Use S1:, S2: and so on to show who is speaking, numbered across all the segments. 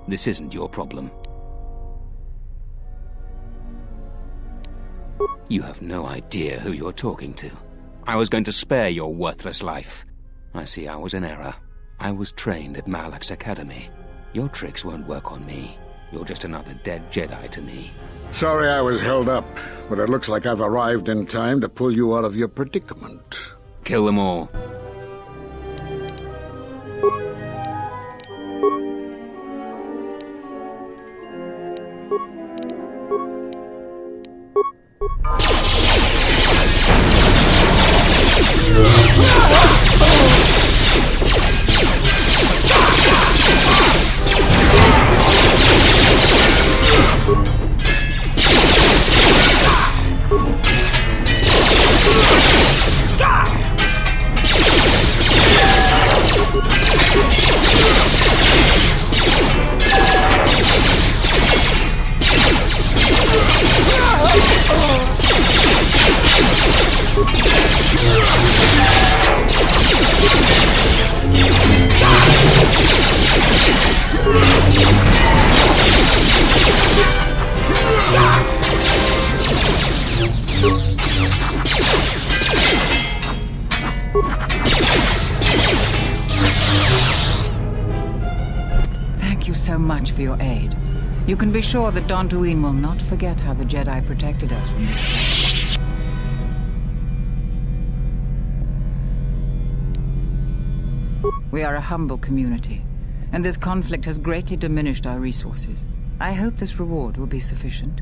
S1: This isn't your problem. You have no idea who you're talking to. I was going to spare your worthless life. I see I was in error. I was trained at Malak's academy. Your tricks won't work on me. You're just another dead Jedi to me.
S2: Sorry I was held up, but it looks like I've arrived in time to pull you out of your predicament.
S1: Kill them all.
S3: Thank you so much for your aid. You can be sure that Dantooine will not forget how the Jedi protected us from this place. We are a humble community, and this conflict has greatly diminished our resources. I hope this reward will be sufficient.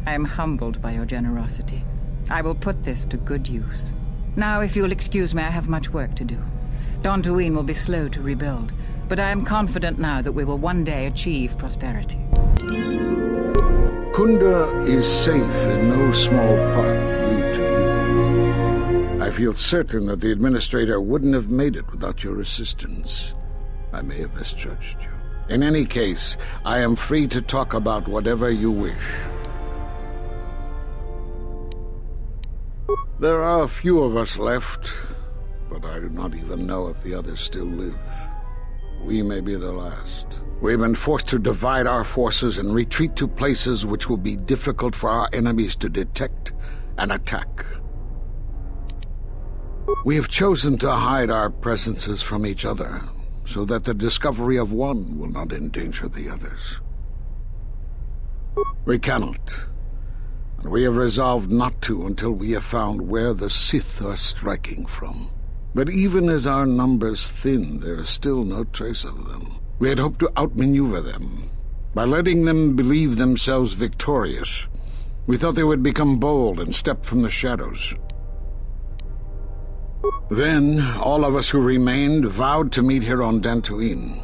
S3: I am humbled by your generosity. I will put this to good use. Now, if you'll excuse me, I have much work to do. Dantooine will be slow to rebuild, but I am confident now that we will one day achieve prosperity.
S2: Kunda is safe in no small part due to you. I feel certain that the Administrator wouldn't have made it without your assistance. I may have misjudged you. In any case, I am free to talk about whatever you wish. There are a few of us left, but I do not even know if the others still live. We may be the last. We've been forced to divide our forces and retreat to places which will be difficult for our enemies to detect and attack. We have chosen to hide our presences from each other, so that the discovery of one will not endanger the others. We cannot. And we have resolved not to until we have found where the Sith are striking from. But even as our numbers thin, there is still no trace of them. We had hoped to outmaneuver them. By letting them believe themselves victorious, we thought they would become bold and step from the shadows. Then, all of us who remained vowed to meet here on Dantooine.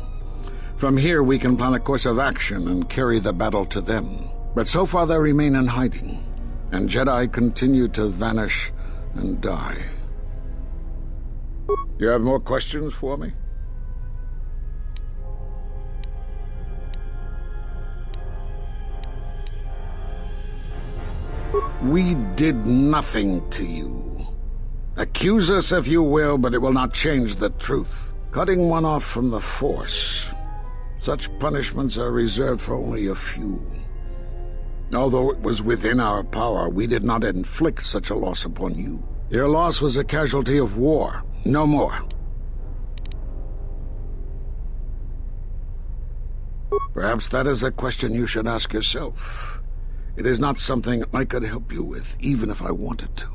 S2: From here we can plan a course of action and carry the battle to them. But so far they remain in hiding, and Jedi continue to vanish and die. You have more questions for me? We did nothing to you. Accuse us if you will, but it will not change the truth. Cutting one off from the Force. Such punishments are reserved for only a few. Although it was within our power, we did not inflict such a loss upon you. Your loss was a casualty of war, no more. Perhaps that is a question you should ask yourself. It is not something I could help you with, even if I wanted to.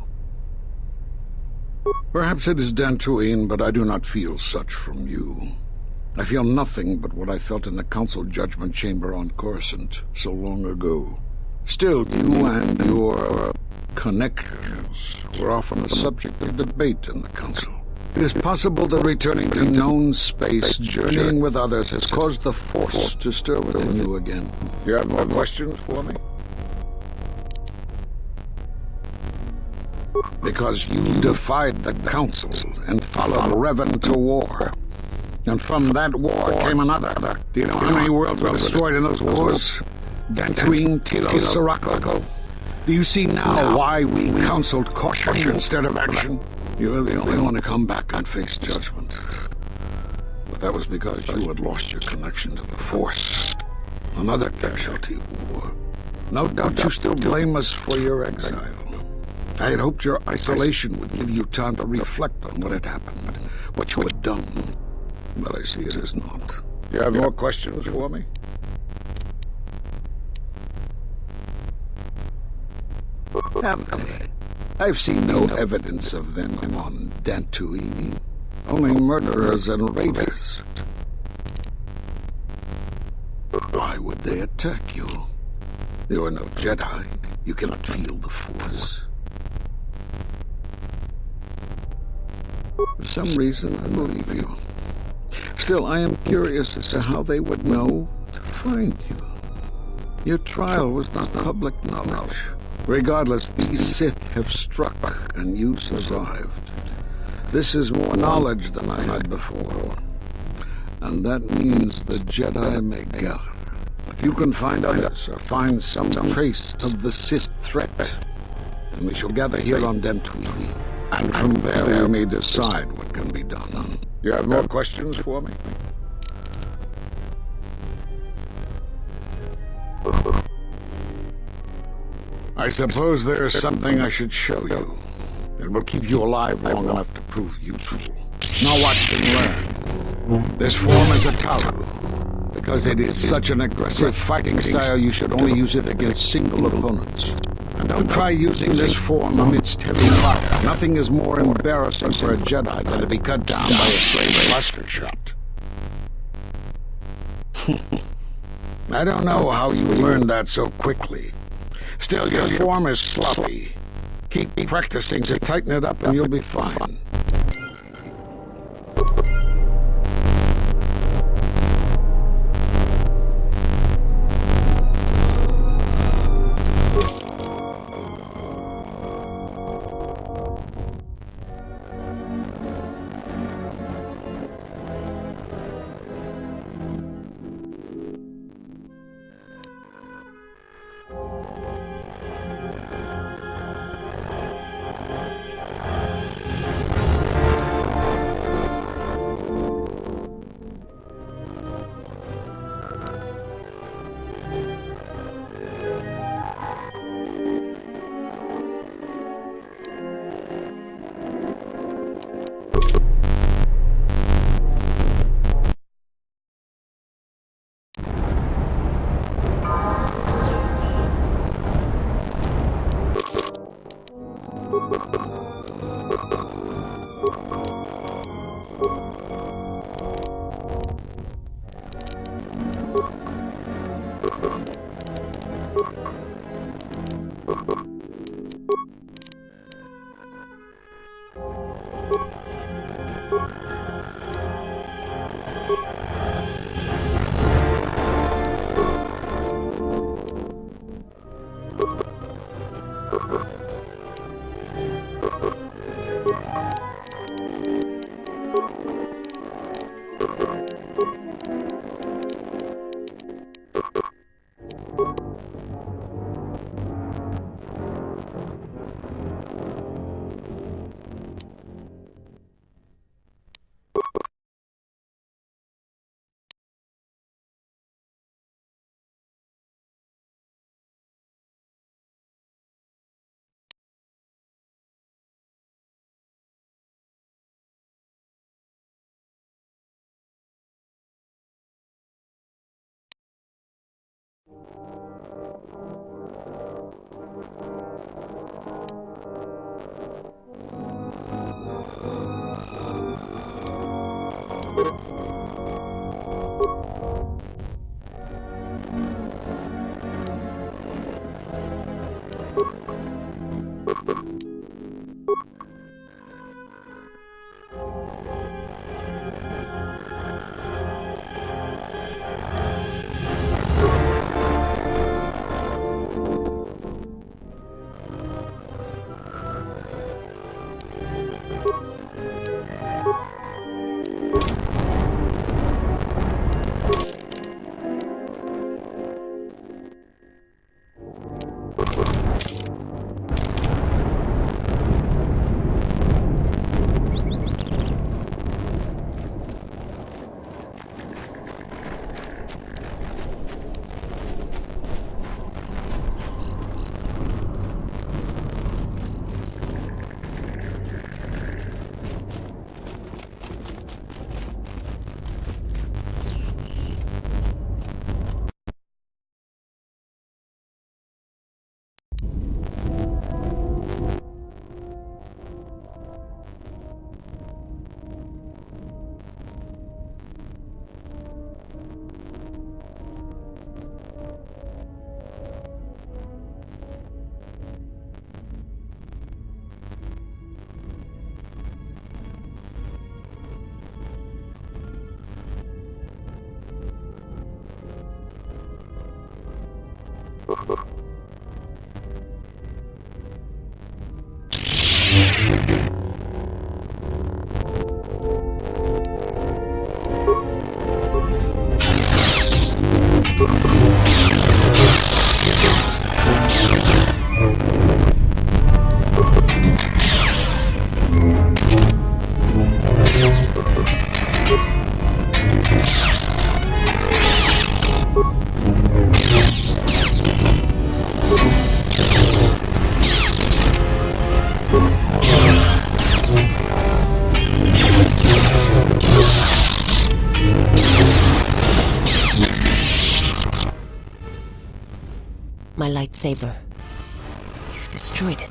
S2: Perhaps it is Dantooine, but I do not feel such from you. I feel nothing but what I felt in the Council Judgment Chamber on Coruscant so long ago. Still, you and your connections were often a subject of debate in the Council. It is possible that returning to known space, journeying with others, has caused the Force to stir within you again. You have more questions for me? Because you defied the Council and followed Revan to war. And from that war came another. Do you know how many worlds were destroyed in those wars? Dantooine, Tidal, Sirocco. Do you see now why we counseled caution instead of action? You're the only one to come back and face judgment. But that was because you had lost your connection to the Force. Another casualty of war. No doubt you still blame us for your exile. I had hoped your isolation would give you time to reflect on what had happened, what you had done. But I see it is not. You have more questions for me? Have they? I've seen no evidence of them on Dantooine. Only murderers and raiders. Why would they attack you? You are no Jedi. You cannot feel the Force. For some reason, I believe you. Still, I am curious as to how they would know to find you. Your trial was not public knowledge. Regardless, these Sith have struck, and you survived. This is more knowledge than I had before. And that means the Jedi may gather. If you can find others, or find some trace of the Sith threat, then we shall gather here on Dantooine. And from there we may decide what can be done. You have more questions for me? I suppose there is something I should show you. It will keep you alive long enough to prove useful. Now watch and learn. This form is a Tidal. Because it is such an aggressive fighting style, you should only use it against single opponents. And don't try using this form amidst heavy fire. Nothing is more embarrassing for a Jedi than to be cut down by a stray blaster shot. I don't know how you learned that so quickly. Still, your form is sloppy. Keep practicing to tighten it up and you'll be fine.
S4: lightsaber. You've destroyed it.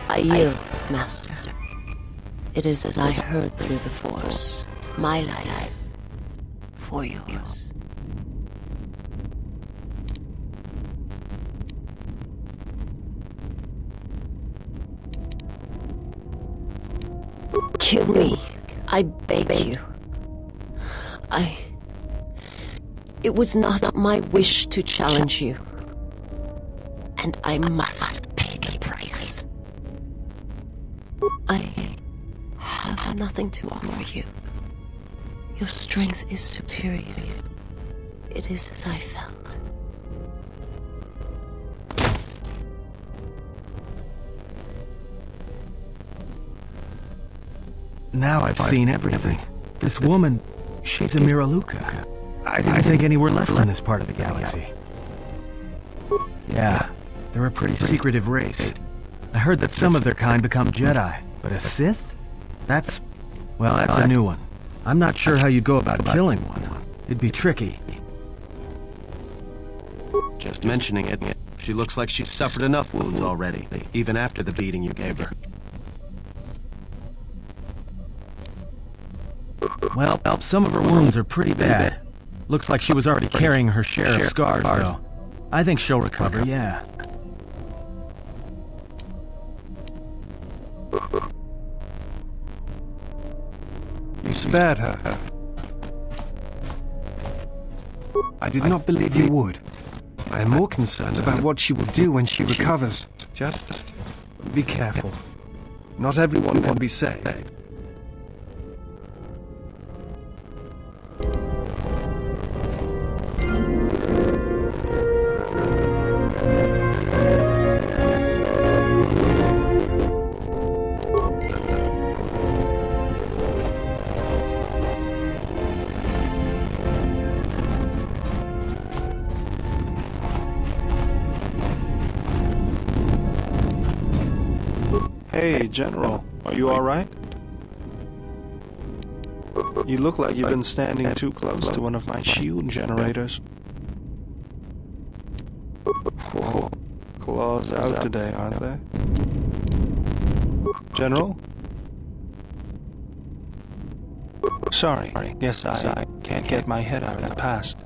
S4: I yield, Master. It is as I heard through the Force. My life for yours. Kill me. I beg you. It was not my wish to challenge you. And I must pay the price. I have nothing to offer you. Your strength is superior. It is as I felt.
S5: Now I've seen everything. This woman, she's a Miraluka. I didn't think any were left in this part of the galaxy. Yeah, they're a pretty secretive race. I heard that some of their kind become Jedi, but a Sith? That's a new one. I'm not sure how you'd go about killing one. It'd be tricky.
S6: Just mentioning it, she looks like she's suffered enough wounds already, even after the beating you gave her.
S5: Well, some of her wounds are pretty bad. Looks like she was already carrying her share of scars, though. I think she'll recover, yeah.
S7: You spared her. I did not believe you would. I am more concerned about what she will do when she recovers. Just be careful. Not everyone can be saved.
S8: Hey, General, are you alright? You look like you've been standing too close to one of my shield generators. Whoa, claws out today, aren't they? General? Sorry, guess I can't get my head out of the past.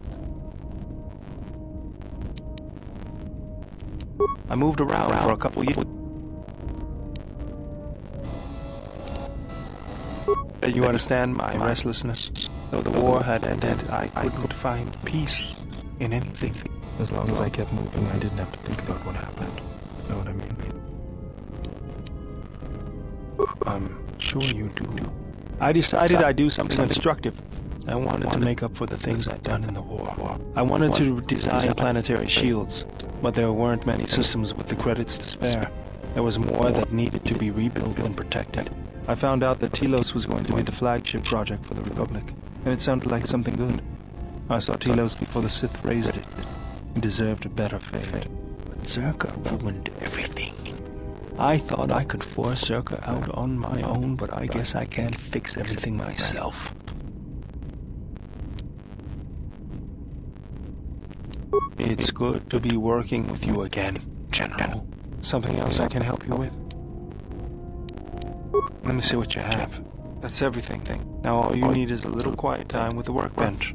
S8: I moved around for a couple years. You understand my restlessness. Though the war had ended, I couldn't find peace in anything.
S7: As long as I kept moving, I didn't have to think about what happened. Know what I mean?
S8: I'm sure you do. I decided I'd do something constructive. I wanted to make up for the things I'd done in the war. I wanted to design planetary shields, but there weren't many systems with the credits to spare. There was more that needed to be rebuilt and protected. I found out that Telos was going to be the flagship project for the Republic, and it sounded like something good. I saw Telos before the Sith raised it. It deserved a better fate. But Zerka ruined everything. I thought I could force Zerka out on my own, but I guess I can't fix everything myself. It's good to be working with you again, General. Something else I can help you with? Let me see what you have. That's everything. Now all you need is a little quiet time with the workbench.